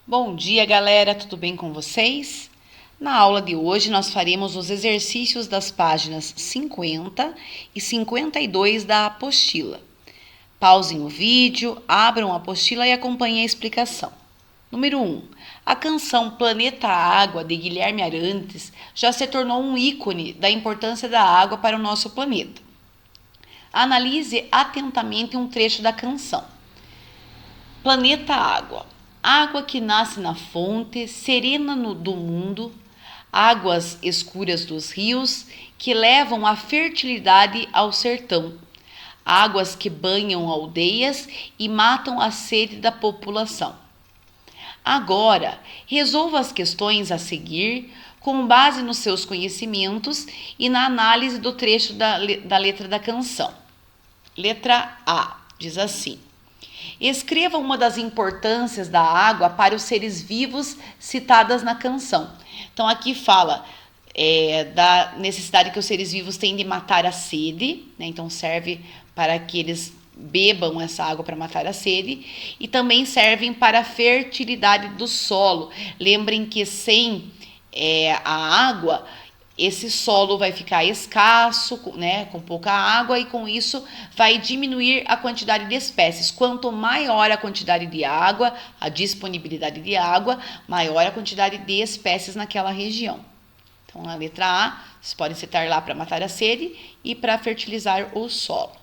Bom dia, galera, tudo bem com vocês? Na aula de hoje, nós faremos os exercícios das páginas 50 e 52 da apostila. Pausem o vídeo, abram a apostila e acompanhem a explicação. Número 1. A canção Planeta Água, de Guilherme Arantes, já se tornou um ícone da importância da água para o nosso planeta. Analise atentamente um trecho da canção. Planeta Água. Água que nasce na fonte serena do mundo, águas escuras dos rios que levam a fertilidade ao sertão, águas que banham aldeias e matam a sede da população. Agora, resolva as questões a seguir com base nos seus conhecimentos e na análise do trecho da letra da canção. Letra A, diz assim: escreva uma das importâncias da água para os seres vivos citadas na canção. Então, aqui fala da necessidade que os seres vivos têm de matar a sede, né? Então, serve para que eles bebam essa água para matar a sede, e também servem para a fertilidade do solo. Lembrem que sem a água, esse solo vai ficar escasso, né, com pouca água, e com isso vai diminuir a quantidade de espécies. Quanto maior a quantidade de água, a disponibilidade de água, maior a quantidade de espécies naquela região. Então, na letra A, vocês podem citar lá para matar a sede e para fertilizar o solo.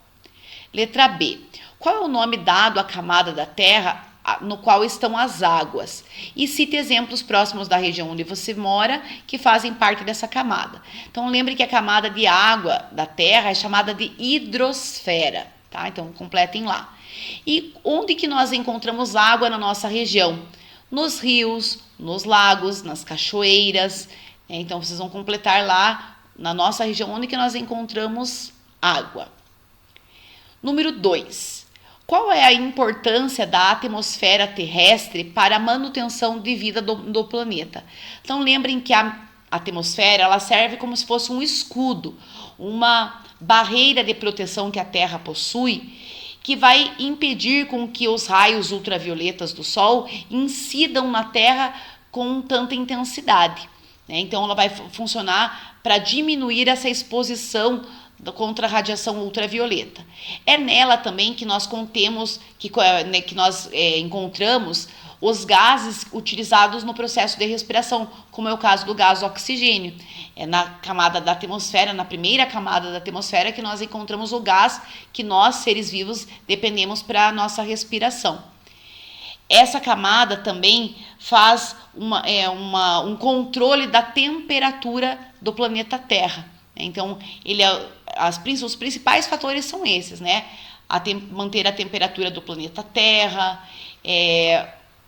Letra B. Qual é o nome dado à camada da Terra no qual estão as águas? E cite exemplos próximos da região onde você mora que fazem parte dessa camada. Então, lembre que a camada de água da Terra é chamada de hidrosfera, tá? Então, completem lá. E onde que nós encontramos água na nossa região? Nos rios, nos lagos, nas cachoeiras. Então, vocês vão completar lá na nossa região onde que nós encontramos água. Número 2. Qual é a importância da atmosfera terrestre para a manutenção de vida do planeta? Então, lembrem que a atmosfera ela serve como se fosse um escudo, uma barreira de proteção que a Terra possui, que vai impedir com que os raios ultravioletas do Sol incidam na Terra com tanta intensidade, né? Então, ela vai funcionar para diminuir essa exposição contra a radiação ultravioleta. É nela também que nós encontramos os gases utilizados no processo de respiração, como é o caso do gás oxigênio. É na camada da atmosfera, na primeira camada da atmosfera, que nós encontramos o gás que nós, seres vivos, dependemos para a nossa respiração. Essa camada também faz um controle da temperatura do planeta Terra. Então, os principais fatores são esses, né? Manter a temperatura do planeta Terra,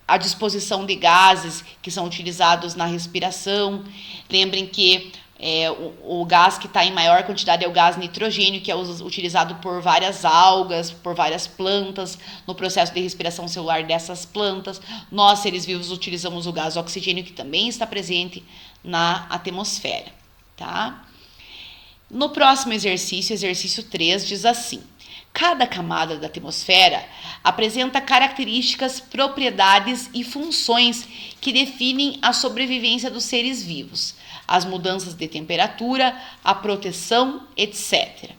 a disposição de gases que são utilizados na respiração. Lembrem que o gás que está em maior quantidade é o gás nitrogênio, que é utilizado por várias algas, por várias plantas, no processo de respiração celular dessas plantas. Nós, seres vivos, utilizamos o gás oxigênio, que também está presente na atmosfera, tá? No próximo exercício, exercício 3, diz assim: cada camada da atmosfera apresenta características, propriedades e funções que definem a sobrevivência dos seres vivos, as mudanças de temperatura, a proteção, etc.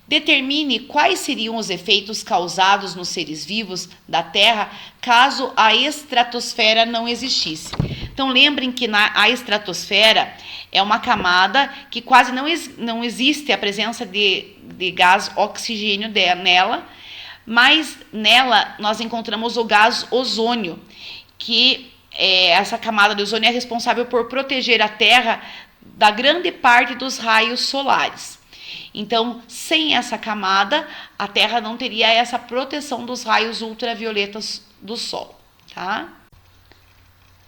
Determine quais seriam os efeitos causados nos seres vivos da Terra caso a estratosfera não existisse. Então, lembrem que a estratosfera é uma camada que quase não existe a presença de gás oxigênio nela, mas nela nós encontramos o gás ozônio, que essa camada de ozônio é responsável por proteger a Terra da grande parte dos raios solares. Então, sem essa camada, a Terra não teria essa proteção dos raios ultravioletas do Sol, tá?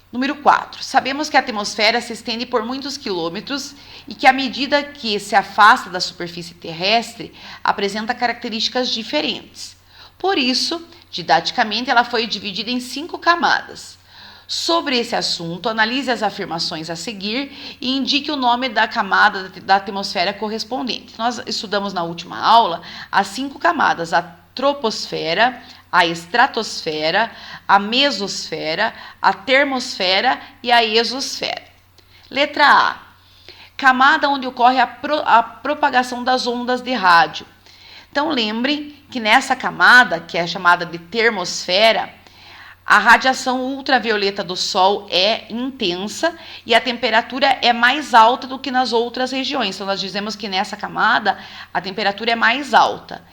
Número 4. Sabemos que a atmosfera se estende por muitos quilômetros e que, à medida que se afasta da superfície terrestre, apresenta características diferentes. Por isso, didaticamente, ela foi dividida em 5 camadas. Sobre esse assunto, analise as afirmações a seguir e indique o nome da camada da atmosfera correspondente. Nós estudamos na última aula as 5 camadas: a troposfera, a estratosfera, a mesosfera, a termosfera e a exosfera. Letra A. Camada onde ocorre a propagação das ondas de rádio. Então, lembre que nessa camada, que é chamada de termosfera, a radiação ultravioleta do Sol é intensa e a temperatura é mais alta do que nas outras regiões. Então, nós dizemos que nessa camada a temperatura é mais alta.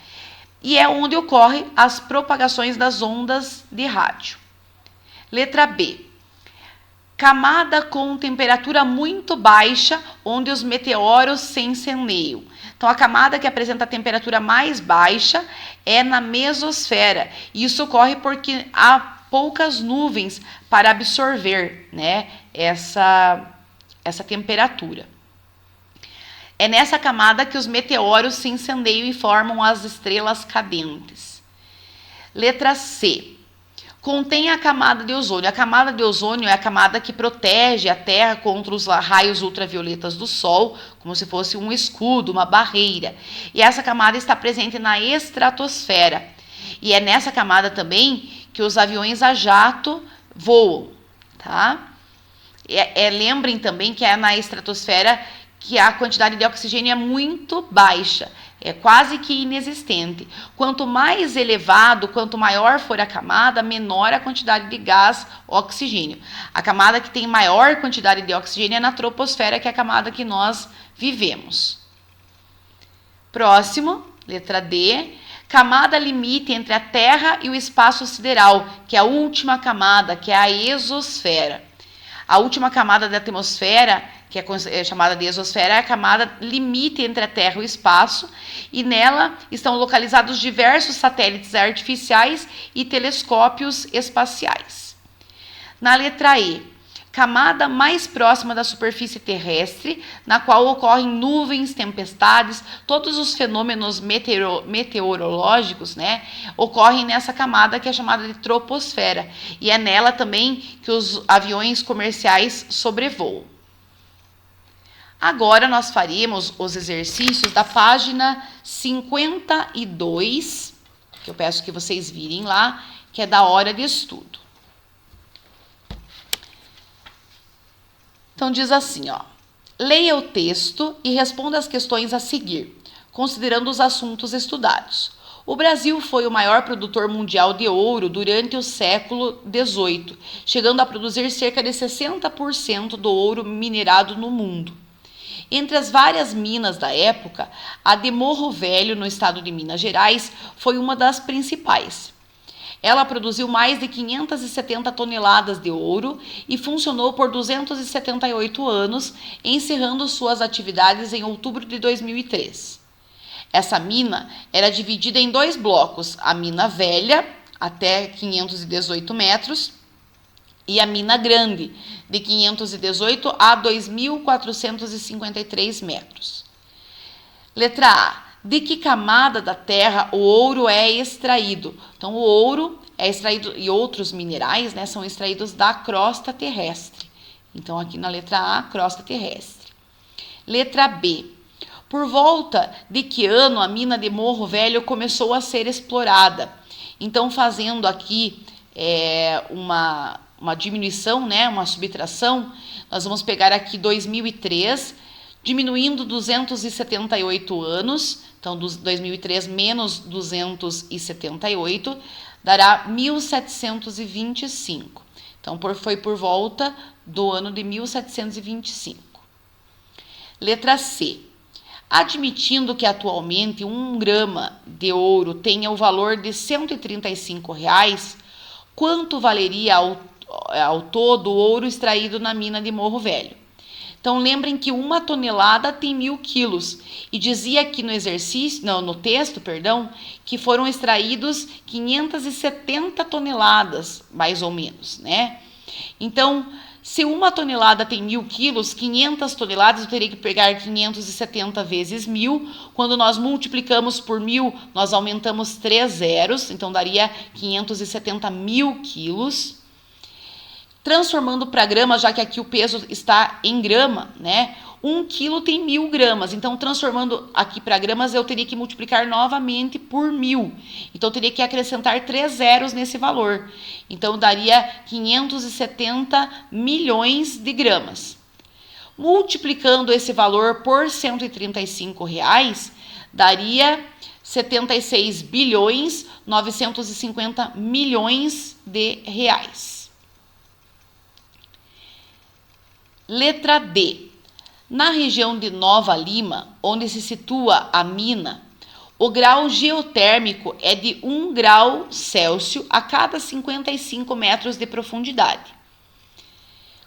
E é onde ocorrem as propagações das ondas de rádio. Letra B. Camada com temperatura muito baixa, onde os meteoros se incendeiam. Então, a camada que apresenta a temperatura mais baixa é na mesosfera. Isso ocorre porque há poucas nuvens para absorver, né, essa temperatura. É nessa camada que os meteoros se incendeiam e formam as estrelas cadentes. Letra C. Contém a camada de ozônio. A camada de ozônio é a camada que protege a Terra contra os raios ultravioletas do Sol, como se fosse um escudo, uma barreira. E essa camada está presente na estratosfera. E é nessa camada também que os aviões a jato voam, tá? Lembrem também que é na estratosfera que a quantidade de oxigênio é muito baixa, é quase que inexistente. Quanto mais elevado, quanto maior for a camada, menor a quantidade de gás oxigênio. A camada que tem maior quantidade de oxigênio é na troposfera, que é a camada que nós vivemos. Próximo, letra D. Camada limite entre a Terra e o espaço sideral, que é a última camada, que é a exosfera. A última camada da atmosfera, que é chamada de exosfera, é a camada limite entre a Terra e o espaço, e nela estão localizados diversos satélites artificiais e telescópios espaciais. Na letra E, camada mais próxima da superfície terrestre, na qual ocorrem nuvens, tempestades, todos os fenômenos meteorológicos, né, ocorrem nessa camada que é chamada de troposfera, e é nela também que os aviões comerciais sobrevoam. Agora nós faremos os exercícios da página 52, que eu peço que vocês virem lá, que é da hora de estudo. Então diz assim, ó: leia o texto e responda as questões a seguir, considerando os assuntos estudados. O Brasil foi o maior produtor mundial de ouro durante o século XVIII, chegando a produzir cerca de 60% do ouro minerado no mundo. Entre as várias minas da época, a de Morro Velho, no estado de Minas Gerais, foi uma das principais. Ela produziu mais de 570 toneladas de ouro e funcionou por 278 anos, encerrando suas atividades em outubro de 2003. Essa mina era dividida em dois blocos, a mina velha, até 518 metros, e a mina grande, de 518 a 2.453 metros. Letra A. De que camada da Terra o ouro é extraído? Então, o ouro é extraído, e outros minerais, né, são extraídos da crosta terrestre. Então, aqui na letra A, crosta terrestre. Letra B. Por volta de que ano a mina de Morro Velho começou a ser explorada? Então, fazendo aqui uma diminuição, né, uma subtração, nós vamos pegar aqui 2003, diminuindo 278 anos, então 2003 menos 278, dará 1725. Então, foi por volta do ano de 1725. Letra C. Admitindo que atualmente 1 grama de ouro tenha o valor de R$ 135, quanto valeria ao todo o ouro extraído na mina de Morro Velho? Então, lembrem que 1 tonelada tem 1.000 quilos. E dizia aqui no texto, que foram extraídos 570 toneladas, mais ou menos, né? Então, se 1 tonelada tem 1.000 quilos, 500 toneladas, eu teria que pegar 570 vezes 1.000. Quando nós multiplicamos por 1.000, nós aumentamos 3 zeros, então daria 570.000 quilos. Transformando para grama, já que aqui o peso está em grama, né? 1 quilo tem 1.000 gramas. Então, transformando aqui para gramas, eu teria que multiplicar novamente por 1.000. Então, eu teria que acrescentar 3 zeros nesse valor. Então, daria 570 milhões de gramas. Multiplicando esse valor por R$ 135, daria 76 bilhões 950 milhões de reais. Letra D. Na região de Nova Lima, onde se situa a mina, o grau geotérmico é de 1 grau Celsius a cada 55 metros de profundidade.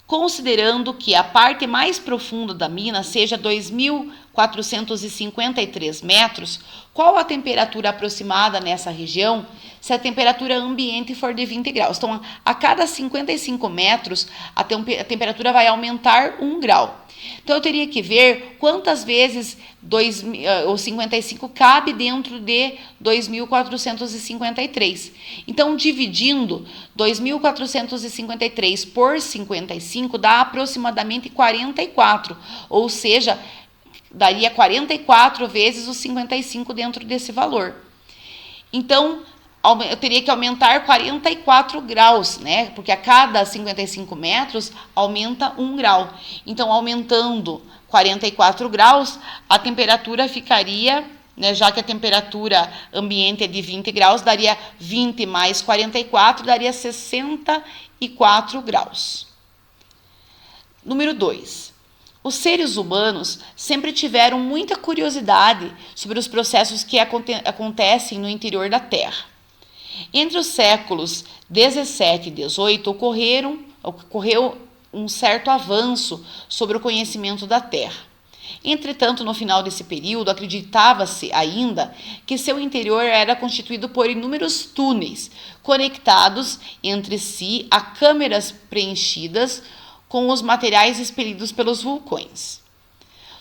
Considerando que a parte mais profunda da mina seja 2.453 metros, qual a temperatura aproximada nessa região se a temperatura ambiente for de 20 graus? Então, a cada 55 metros, a temperatura vai aumentar 1 grau. Então, eu teria que ver quantas vezes o 55 cabe dentro de 2.453. Então, dividindo 2.453 por 55 dá aproximadamente 44, ou seja, daria 44 vezes os 55 dentro desse valor. Então, eu teria que aumentar 44 graus, né? Porque a cada 55 metros aumenta 1 grau. Então, aumentando 44 graus, a temperatura ficaria, né, já que a temperatura ambiente é de 20 graus, daria 20 mais 44, daria 64 graus. Número 2. Os seres humanos sempre tiveram muita curiosidade sobre os processos que acontecem no interior da Terra. Entre os séculos 17 e 18 ocorreu um certo avanço sobre o conhecimento da Terra. Entretanto, no final desse período, acreditava-se ainda que seu interior era constituído por inúmeros túneis conectados entre si a câmeras preenchidas com os materiais expelidos pelos vulcões.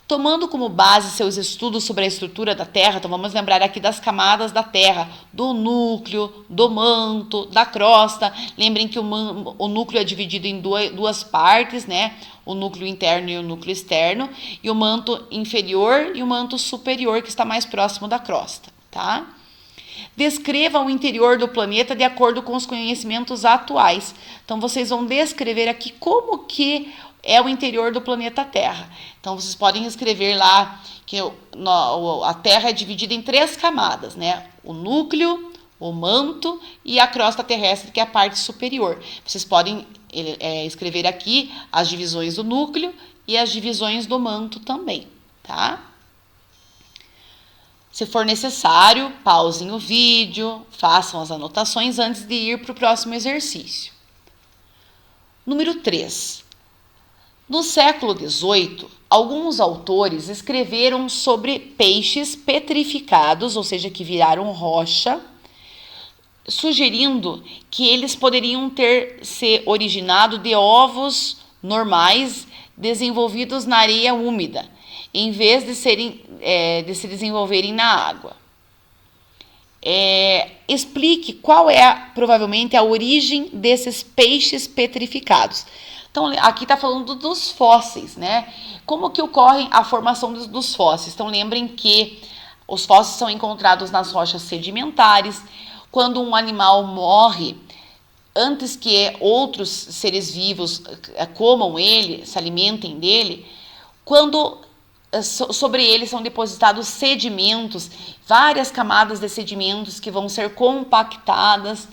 Tomando como base seus estudos sobre a estrutura da Terra, então vamos lembrar aqui das camadas da Terra, do núcleo, do manto, da crosta. Lembrem que o núcleo é dividido em duas partes, né? O núcleo interno e o núcleo externo, e o manto inferior e o manto superior, que está mais próximo da crosta, tá? Descreva o interior do planeta de acordo com os conhecimentos atuais. Então, vocês vão descrever aqui como que é o interior do planeta Terra. Então, vocês podem escrever lá que a Terra é dividida em 3 camadas, né? O núcleo, o manto e a crosta terrestre, que é a parte superior. Vocês podem escrever aqui as divisões do núcleo e as divisões do manto também, tá? Se for necessário, pausem o vídeo, façam as anotações antes de ir para o próximo exercício. Número 3. No século XVIII, alguns autores escreveram sobre peixes petrificados, ou seja, que viraram rocha, sugerindo que eles poderiam ter se originado de ovos normais desenvolvidos na areia úmida, em vez de se desenvolverem na água. Explique qual é provavelmente a origem desses peixes petrificados. Então, aqui está falando dos fósseis, né? Como que ocorre a formação dos fósseis? Então, lembrem que os fósseis são encontrados nas rochas sedimentares. Quando um animal morre, antes que outros seres vivos comam ele, se alimentem dele, quando sobre ele são depositados sedimentos, várias camadas de sedimentos que vão ser compactadas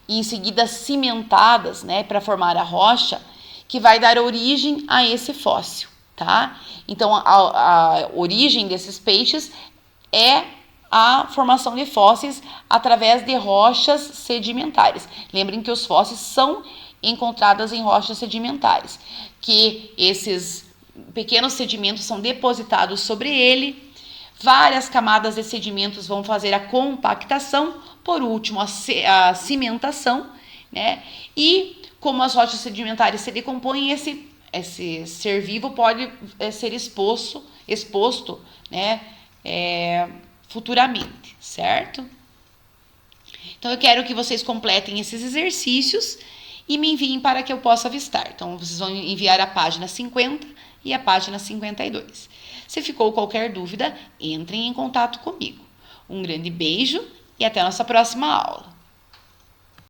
e em seguida cimentadas, né, para formar a rocha, que vai dar origem a esse fóssil, tá? Então, a origem desses peixes é a formação de fósseis através de rochas sedimentares. Lembrem que os fósseis são encontrados em rochas sedimentares, que esses pequenos sedimentos são depositados sobre ele, várias camadas de sedimentos vão fazer a compactação, por último a cimentação, né? E como as rochas sedimentares se decompõem, esse ser vivo pode ser exposto, né, futuramente, certo? Então, eu quero que vocês completem esses exercícios e me enviem para que eu possa avistar. Então, vocês vão enviar a página 50 e a página 52. Se ficou qualquer dúvida, entrem em contato comigo. Um grande beijo e até a nossa próxima aula.